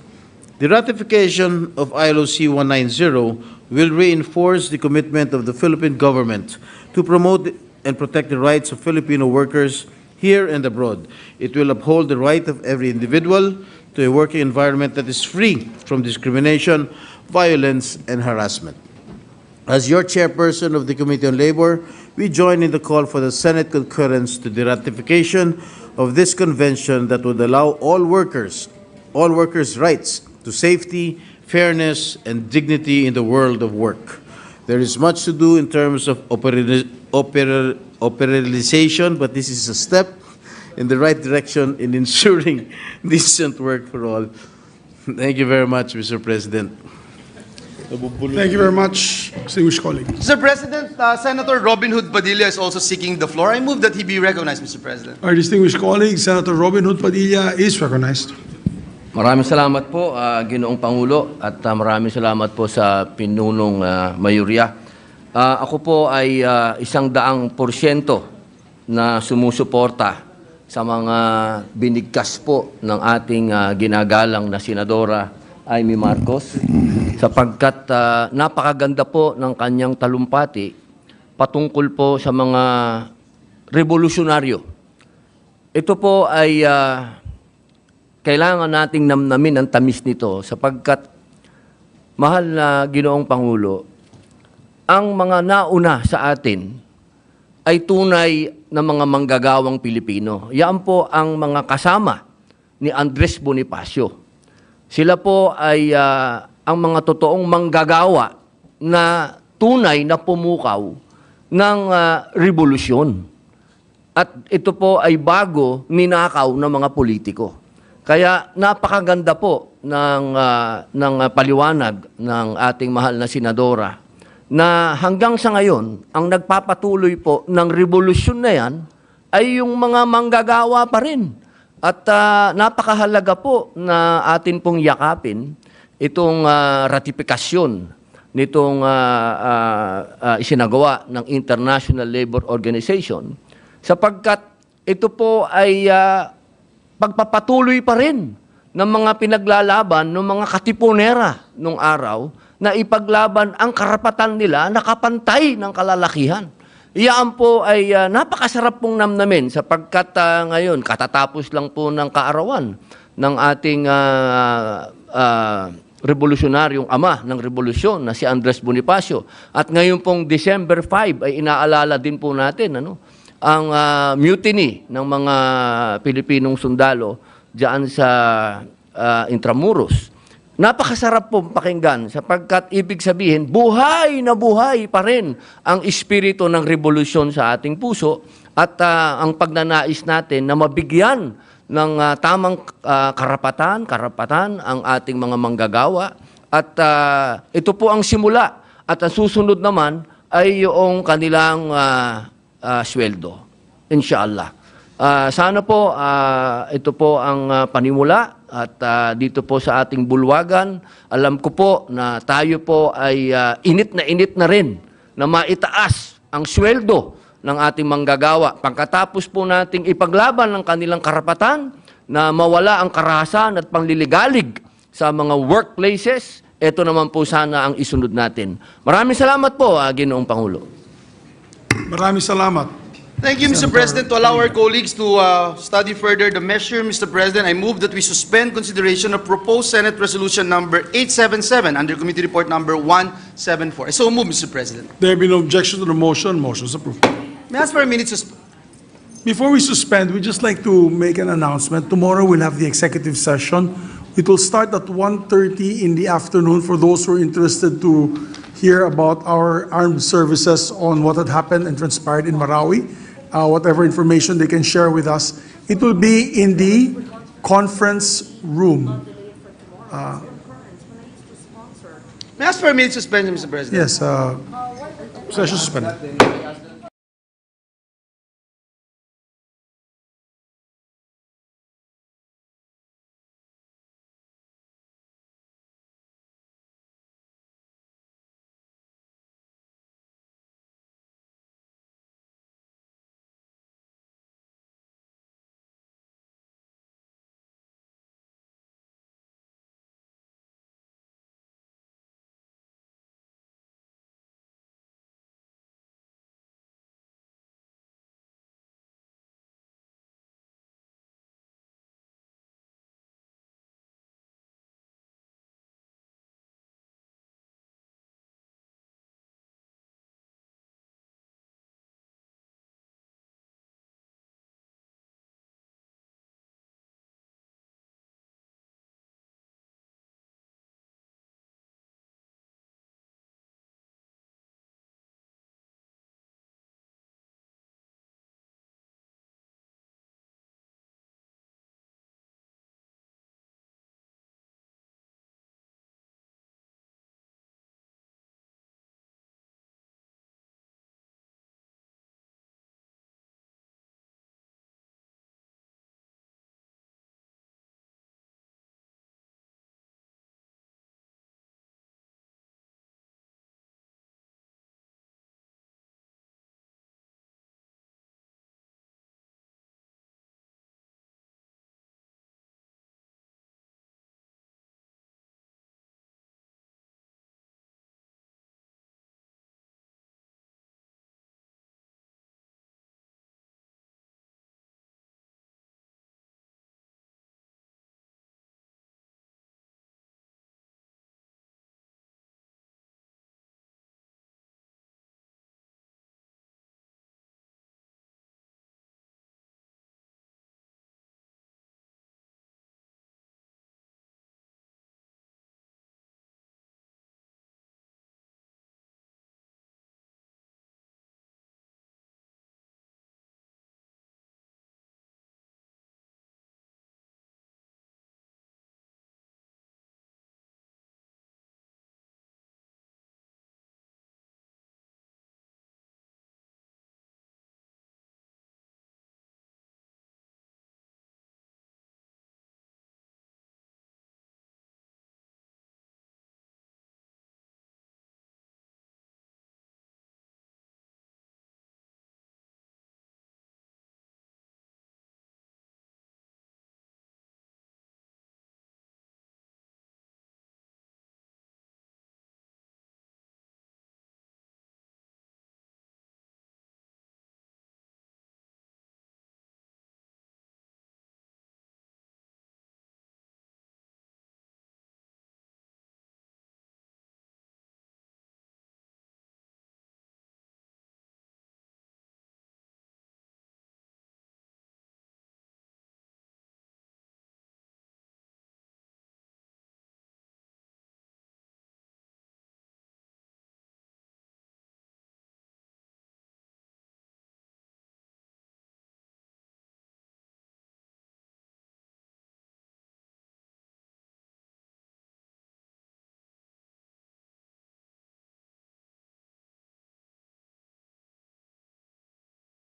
The ratification of ILO C-190 will reinforce the commitment of the Philippine government to promote and protect the rights of Filipino workers here and abroad. It will uphold the right of every individual to a working environment that is free from discrimination, violence, and harassment. As your chairperson of the Committee on Labor, we join in the call for the Senate concurrence to the ratification of this convention that would allow all workers' rights to safety, fairness, and dignity in the world of work. There is much to do in terms of operationalization, but this is a step in the right direction in ensuring decent work for all. Thank you very much, Mr. President. Thank you very much, distinguished colleague. Mr. President, Senator Robin Hood Padilla is also seeking the floor. I move that he be recognized, Mr. President. Our distinguished colleague, Senator Robin Hood Padilla, is recognized. Maraming salamat po, Ginoong Pangulo, at maraming salamat po sa pinunong mayorya. Ako po ay 100% na sumusuporta sa mga binigkas po ng ating ginagalang na Senadora Amy Marcos, sapagkat napakaganda po ng kanyang talumpati patungkol po sa mga revolusyonaryo. Ito po ay kailangan nating namnamin ang tamis nito sapagkat, mahal na Ginoong Pangulo, ang mga nauna sa atin ay tunay na mga manggagawang Pilipino. Yan po ang mga kasama ni Andres Bonifacio. Sila po ay ang mga totoong manggagawa na tunay na pumukaw ng revolusyon. At ito po ay bago ninakaw ng mga politiko. Kaya napakaganda po ng paliwanag ng ating mahal na Senadora na hanggang sa ngayon, ang nagpapatuloy po ng revolusyon na yan ay yung mga manggagawa pa rin. At napakahalaga po na atin pong yakapin itong ratifikasyon nitong isinagawa ng International Labour Organization sapagkat ito po ay pagpapatuloy pa rin ng mga pinaglalaban ng mga katipunera nung araw na ipaglaban ang karapatan nila na kapantay ng kalalakihan. Iyan po ay napakasarap pong namnamin sapagkat ngayon katatapos lang po ng kaarawan ng ating revolusyonaryong ama ng revolusyon na si Andres Bonifacio. At ngayon pong December 5 ay inaalala din po natin ang mutiny ng mga Pilipinong sundalo diyan sa Intramuros. Napakasarap po pakinggan sapagkat ibig sabihin buhay na buhay pa rin ang espiritu ng revolusyon sa ating puso at ang pagnanais natin na mabigyan ng tamang karapatan ang ating mga manggagawa. At ito po ang simula. At ang susunod naman ay yung kanilang sweldo. Inshallah. Sana po ito po ang panimula. At dito po sa ating bulwagan, alam ko po na tayo po ay init na rin na maitaas ang sweldo ng ating manggagawa. Pagkatapos po nating ipaglaban ng kanilang karapatan na mawala ang karahasan at pangliligalig sa mga workplaces, ito naman po sana ang isunod natin. Maraming salamat po, Ginoong Pangulo. Maraming salamat. Thank you, Mr. President. To allow our colleagues to study further the measure, Mr. President, I move that we suspend consideration of proposed Senate Resolution number 877 under Committee Report number 174. I so move, Mr. President. There be no objection to the motion. Motion is approved. May I ask for a minute to... Before we suspend, we'd just like to make an announcement. Tomorrow we'll have the executive session. It will start at 1:30 in the afternoon for those who are interested to hear about our armed services on what had happened and transpired in Marawi. Whatever information they can share with us. It will be in the conference room. May I ask for a minute to suspend, Mr. President? Yes, session suspended.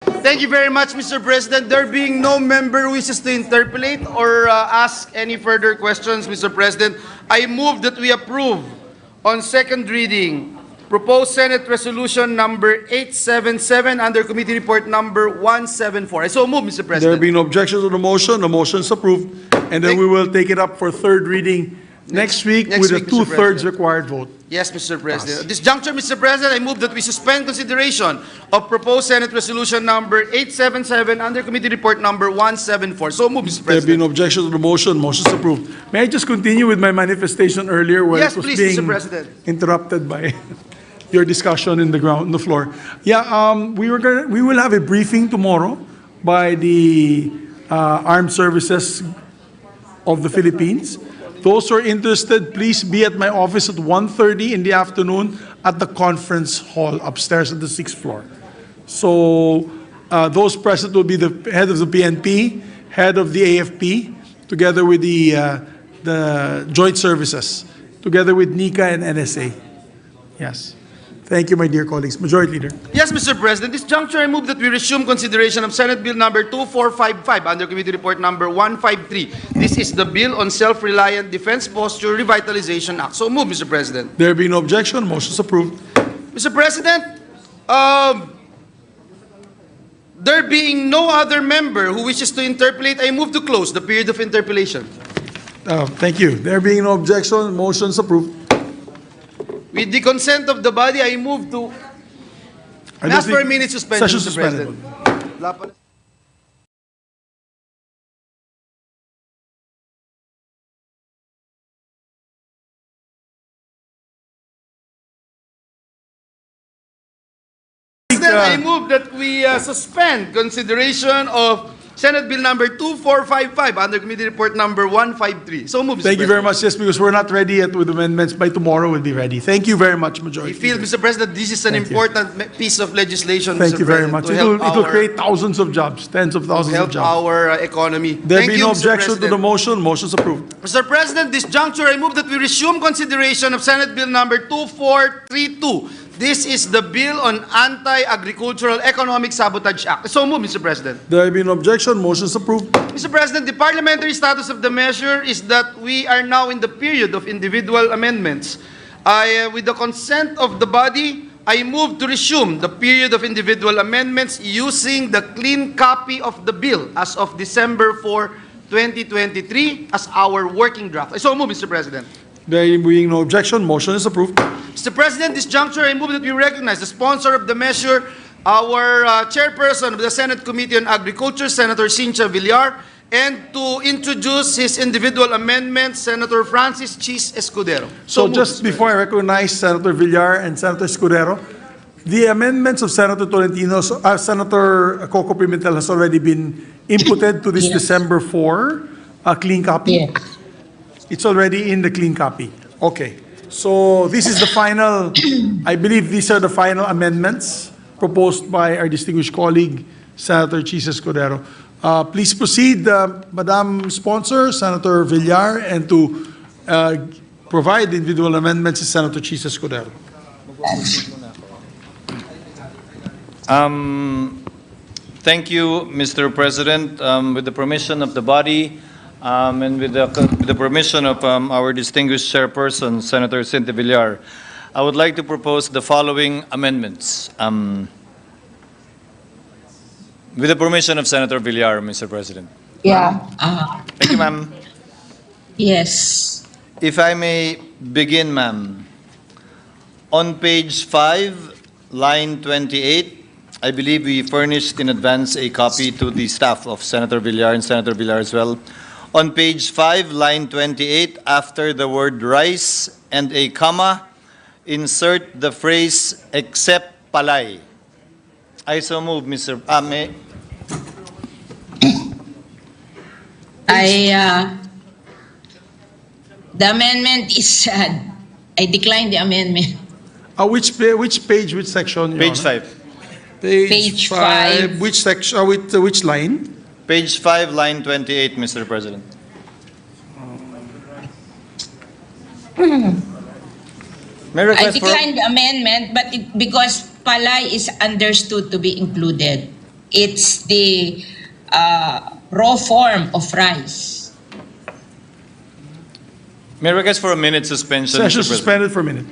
Thank you very much, Mr. President. There being no member who wishes to interpolate or ask any further questions, Mr. President, I move that we approve on second reading proposed Senate Resolution number 877 under Committee Report number 174. I so move, Mr. There President. being no objections to the motion is approved, and then we will take it up for third reading next week with a Mr. two-thirds President. required vote. Yes, Mr. President. At this juncture, Mr. President, I move that we suspend consideration of proposed Senate Resolution number 877 under Committee Report number 174. So move, Mr. There being President. no objections to the motion is approved. May I just continue with my manifestation earlier where Yes, it was please, being Mr. President. interrupted by your discussion on the floor. Yeah, we will have a briefing tomorrow by the Armed Services of the Philippines. Those who are interested, please be at my office at 1:30 in the afternoon at the conference hall upstairs at the 6th floor. So those present will be the head of the PNP, head of the AFP, together with the joint services, together with NICA and NSA. Yes. Thank you, my dear colleagues. Majority Leader. Yes, Mr. President. This juncture, I move that we resume consideration of Senate Bill number 2455 under Committee Report number 153. This is the Bill on Self-Reliant Defense Posture Revitalization Act. So move, Mr. President. There being no objection, motion is approved. Mr. President, there being no other member who wishes to interpolate, I move to close the period of interpolation. Thank you. There being no objection, motion is approved. With the consent of the body, I move to ask for a minute suspension, Session Mr. suspended. President. President, I move that we suspend consideration of Senate Bill number 2455 under Committee Report number 153. So move, Mr. Thank you very President. much. Yes, because we're not ready yet with amendments. By tomorrow, we'll be ready. Thank you very much, Majority I feel, Leader. Mr. President, this is an Thank you. important piece of legislation, Thank Mr. you very President, much. to It help will our- create thousands of jobs, tens of thousands of help jobs. our economy. There Thank be you, no Mr. objection to the President. motion is approved. Mr. President, this juncture, I move that we resume consideration of Senate Bill number 2432. This is the Bill on Anti-Agricultural Economic Sabotage Act. So move, Mr. President. There be no objection, motion is approved. Mr. President, the parliamentary status of the measure is that we are now in the period of individual amendments. With the consent of the body, I move to resume the period of individual amendments using the clean copy of the bill as of December 4, 2023 as our working draft. I so move, Mr. President. There being no objection, motion is approved. Mr. President, this juncture, I move that we recognize the sponsor of the measure, our chairperson of the Senate Committee on Agriculture, Senator Cynthia Villar, and to introduce his individual amendment, Senator Francis Chis Escudero. So move, just Mr. before I recognize Senator Villar and Senator Escudero, the amendments of Senator Tolentino, Senator Coco Pimentel has already been inputted to this Yes. December 4 clean copy. Yes. It's already in the clean copy. Okay. So this is the final, I believe these are the final amendments proposed by our distinguished colleague, Senator Chis Escudero. Please proceed, Madam Sponsor, Senator Villar, and to provide the individual amendments to Senator Chis Escudero. Thank you, Mr. President. With the permission of the body and with the permission of our distinguished chairperson, Senator Cynthia Villar, I would like to propose the following amendments. With the permission of Senator Villar, Mr. President. Yeah. Thank you, ma'am. Yes. If I may begin, ma'am. On page 5, line 28, I believe we furnished in advance a copy to the staff of Senator Villar and Senator Villar as well. On page 5, line 28, after the word rice and a comma, insert the phrase except palay. I so move, Mr. The amendment is, I decline the amendment. Which page, which section? Your Page Honor? 5. Page Page 5. Which section, which line? Page 5, line 28, Mr. President. May I I request for... decline the amendment, but because palay is understood to be included It's the raw form of rice. May I request for a minute suspension, Mr. Session President? suspended for a minute.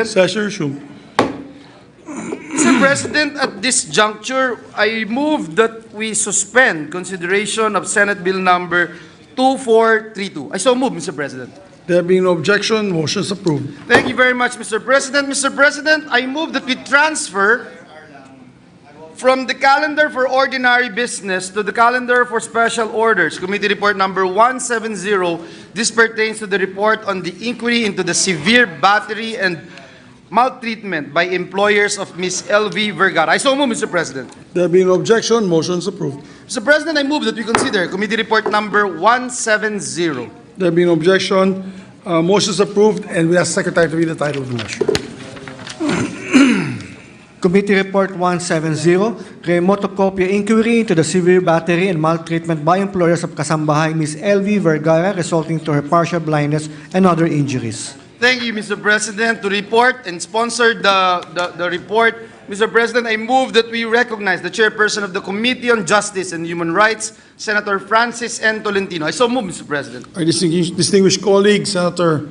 Session resumed. Mr. President, at this juncture, I move that we suspend consideration of Senate Bill number 2432. I so move, Mr. President. There being no objection, motion is approved. Thank you very much, Mr. President. Mr. President, I move that we transfer from the calendar for ordinary business to the calendar for special orders. Committee report number 170. This pertains to the report on the inquiry into the severe battery and maltreatment by employers of Ms. L.V. Vergara. I so move, Mr. President. There being no objection, motion is approved. Mr. President, I move that we consider committee report number 170. There being no objection, motion is approved, and we ask Secretary to read the title of the measure. Committee Report 170, Remotocopia Inquiry into the Severe Battery and Maltreatment by Employers of Kasambahay Ms. L.V. Vergara resulting to her partial blindness and other injuries. Thank you, Mr. President. To report and sponsor the report, Mr. President, I move that we recognize the chairperson of the Committee on Justice and Human Rights, Senator Francis N. Tolentino. I so move, Mr. President. Our distinguished colleague, Senator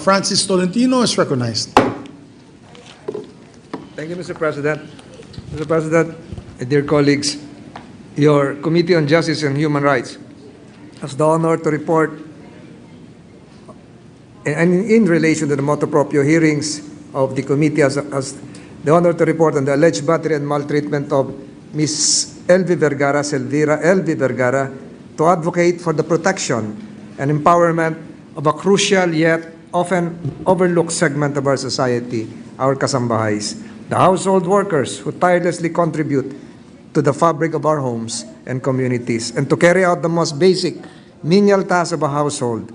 Francis Tolentino, is recognized. Thank you, Mr. President. Mr. President, dear colleagues, your Committee on Justice and Human Rights has the honor to report and in relation to the motu proprio hearings of the committee has the honor to report on the alleged battery and maltreatment of Ms. L.V. Vergara, Selvira L.V. Vergara, to advocate for the protection and empowerment of a crucial yet often overlooked segment of our society, our kasambahays, the household workers who tirelessly contribute to the fabric of our homes and communities, and to carry out the most basic menial tasks of a household,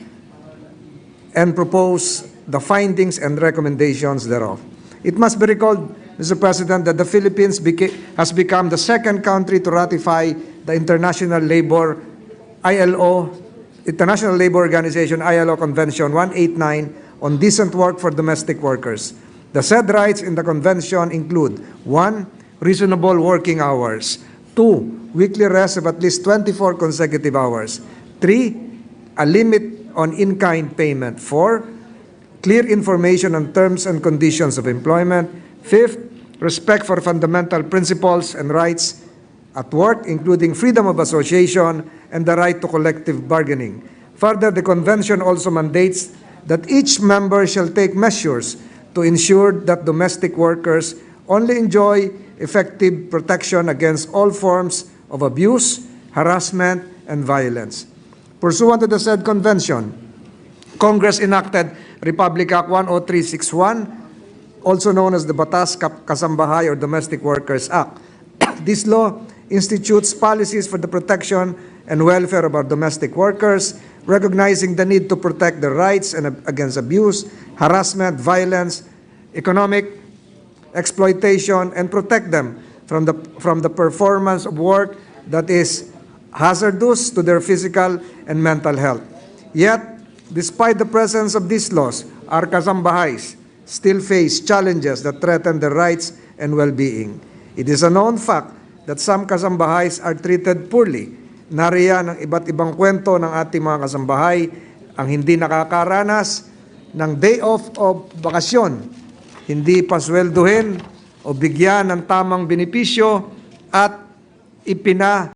and propose the findings and recommendations thereof. It must be recalled, Mr. President, that the Philippines has become the second country to ratify the International Labor Organization ILO Convention 189 on decent work for domestic workers. The said rights in the convention include 1. Reasonable working hours. 2. Weekly rest of at least 24 consecutive hours. 3. A limit on in-kind payment. 4. Clear information on terms and conditions of employment. 5th, respect for fundamental principles and rights at work, including freedom of association and the right to collective bargaining. Further, the convention also mandates that each member shall take measures to ensure that domestic workers only enjoy effective protection against all forms of abuse, harassment, and violence. Pursuant to the said convention, Congress enacted Republic Act 10361, also known as the Batas Kasambahay or Domestic Workers Act. This law institutes policies for the protection and welfare of our domestic workers, recognizing the need to protect their rights and against abuse, harassment, violence, economic exploitation, and protect them from the performance of work that is hazardous to their physical and mental health. Yet, despite the presence of these laws, our kasambahays still face challenges that threaten their rights and well-being. It is a known fact that some kasambahays are treated poorly. Nariyan ang iba't ibang kwento ng ating mga kasambahay, ang hindi nakakaranas ng day off o bakasyon, hindi pasweldohin o bigyan ng tamang benepisyo at